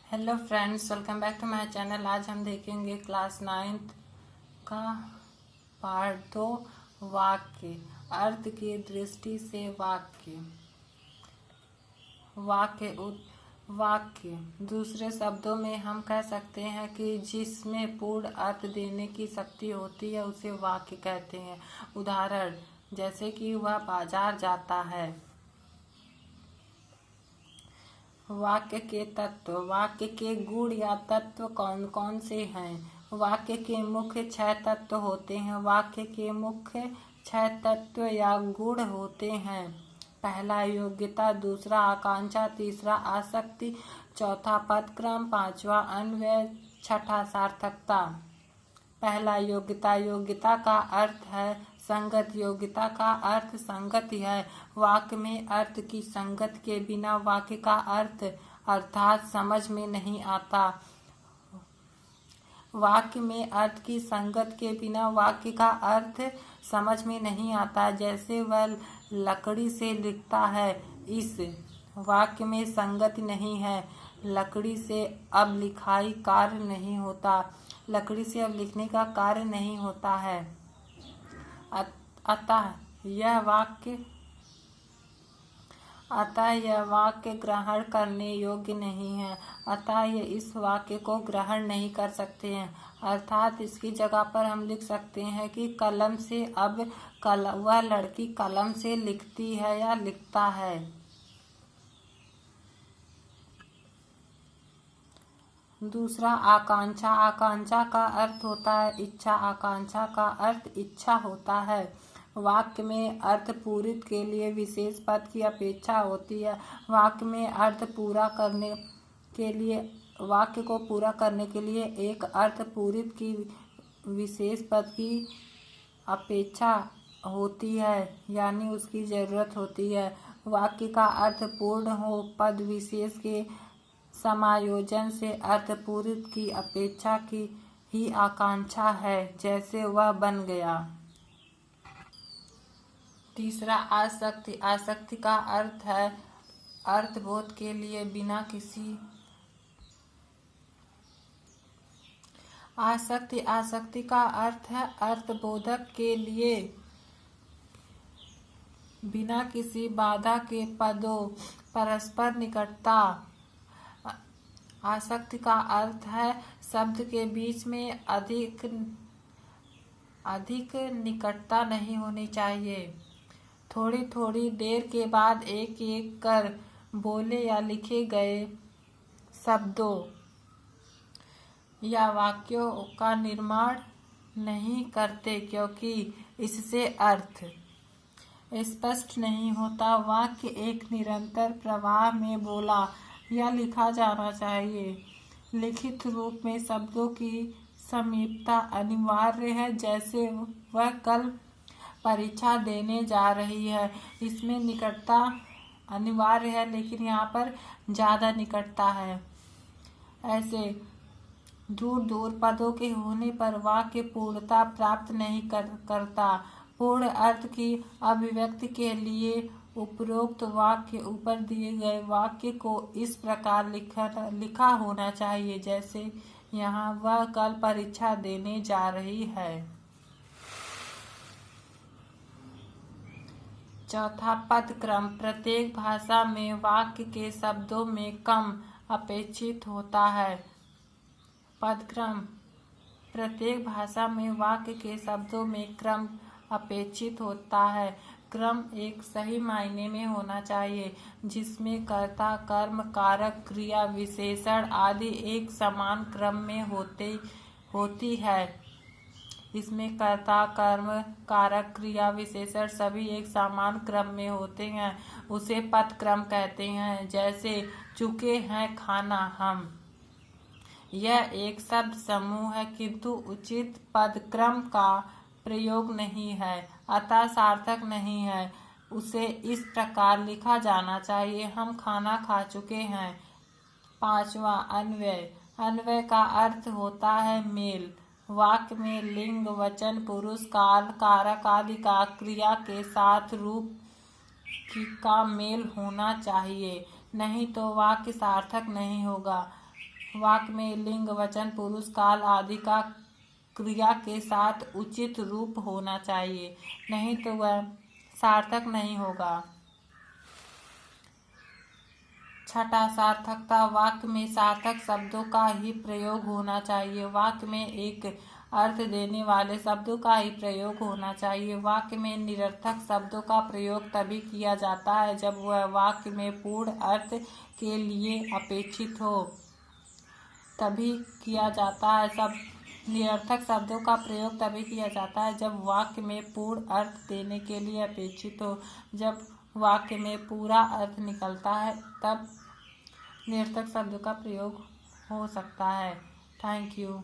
Hello friends, welcome back to my channel. आज हम देखेंगे क्लास 9th का पार्ट 2 वाक्य। अर्थ की दृष्टि से वाक्य। वाक्य दूसरे शब्दों में हम कह सकते हैं कि जिसमें पूर्ण अर्थ देने की शक्ति होती है उसे वाक्य कहते हैं। उदाहरण जैसे कि वह बाजार जाता है। वाक्य के तत्व। वाक्य के गुण या तत्व कौन कौन से हैं? वाक्य के मुख्य 6 तत्व होते हैं। वाक्य के मुख्य 6 तत्व या गुण होते हैं। पहला योग्यता, दूसरा आकांक्षा, तीसरा आसक्ति, चौथा पदक्रम, पांचवा अन्वय, छठा सार्थकता। पहला योग्यता। योग्यता का अर्थ है संगत। योग्यता का अर्थ संगत है। वाक्य में अर्थ की संगत के बिना वाक्य का अर्थ अर्थात समझ में नहीं आता। वाक्य में अर्थ की संगत के बिना वाक्य का अर्थ समझ में नहीं आता। जैसे वह लकड़ी से लिखता है, इस वाक्य में संगति नहीं है। लकड़ी से अब लिखाई कार्य नहीं होता। लकड़ी से अब लिखने का कार्य नहीं होता है। अतः यह वाक्य ग्रहण करने योग्य नहीं है। अतः ये इस वाक्य को ग्रहण नहीं कर सकते हैं। अर्थात इसकी जगह पर हम लिख सकते हैं कि कलम से अब वह लड़की कलम से लिखती है या लिखता है। दूसरा आकांक्षा। आकांक्षा का अर्थ होता है इच्छा। आकांक्षा का अर्थ इच्छा होता है। वाक्य में अर्थ पूरित के लिए विशेष पद की अपेक्षा होती है। वाक्य में अर्थ पूरा करने के लिए वाक्य को पूरा करने के लिए एक अर्थ पूरित की विशेष पद की अपेक्षा होती है, यानी उसकी जरूरत होती है। वाक्य का अर्थ पूर्ण हो, पद विशेष के समायोजन से अर्थ पूरित की अपेक्षा की ही आकांक्षा है। जैसे वह बन गया। तीसरा आसक्ति। आसक्ति का अर्थ है अर्थबोध के लिए बिना किसी आसक्ति का अर्थ है अर्थबोधक के लिए बिना किसी बाधा के पदों परस्पर निकटता। आसक्ति का अर्थ है शब्द के बीच में अधिक निकटता नहीं होनी चाहिए। थोड़ी थोड़ी देर के बाद एक एक कर बोले या लिखे गए शब्दों या वाक्यों का निर्माण नहीं करते, क्योंकि इससे अर्थ स्पष्ट नहीं होता। वाक्य एक निरंतर प्रवाह में बोला या लिखा जाना चाहिए। लिखित रूप में शब्दों की समीपता अनिवार्य है। जैसे वह कल परीक्षा देने जा रही है, इसमें निकटता अनिवार्य है, लेकिन यहाँ पर ज़्यादा निकटता है। ऐसे दूर दूर पदों के होने पर वाक्य पूर्णता प्राप्त नहीं करता। पूर्ण अर्थ की अभिव्यक्ति के लिए उपरोक्त वाक्य ऊपर दिए गए वाक्य को इस प्रकार लिखा होना चाहिए। जैसे यहाँ वह कल परीक्षा देने जा रही है। चौथा पदक्रम। प्रत्येक भाषा में वाक्य के शब्दों में क्रम अपेक्षित होता है। पदक्रम। प्रत्येक भाषा में वाक्य के शब्दों में क्रम अपेक्षित होता है। क्रम एक सही मायने में होना चाहिए, जिसमें कर्ता, कर्म, कारक, क्रिया, विशेषण आदि एक समान क्रम में होती है। इसमें कर्ता, कर्म, कारक, क्रिया, विशेषण सभी एक समान क्रम में होते हैं, उसे पदक्रम कहते हैं। जैसे चुके हैं खाना हम। यह एक शब्द समूह है, किंतु उचित पदक्रम का प्रयोग नहीं है, अतः सार्थक नहीं है। उसे इस प्रकार लिखा जाना चाहिए, हम खाना खा चुके हैं। पांचवा अन्वय। अन्वय का अर्थ होता है मेल। वाक्य में लिंग, वचन, पुरुष, काल, कारक आदि का क्रिया के साथ रूप का मेल होना चाहिए, नहीं तो वाक्य सार्थक नहीं होगा। वाक्य में लिंग, वचन, पुरुष, काल आदि का क्रिया के साथ उचित रूप होना चाहिए, नहीं तो वह सार्थक नहीं होगा। छठा, सार्थकता। वाक्य में सार्थक शब्दों का ही प्रयोग होना चाहिए। वाक्य में एक अर्थ देने वाले शब्दों का ही प्रयोग होना चाहिए। वाक्य में निरर्थक शब्दों का प्रयोग तभी किया जाता है जब वह वाक्य में पूर्ण अर्थ के लिए अपेक्षित हो। तभी किया जाता है निरर्थक शब्दों का प्रयोग तभी किया जाता है जब वाक्य में पूर्ण अर्थ देने के लिए अपेक्षित हो। जब वाक्य में पूरा अर्थ निकलता है तब निरर्थक शब्दों का प्रयोग हो सकता है। Thank you.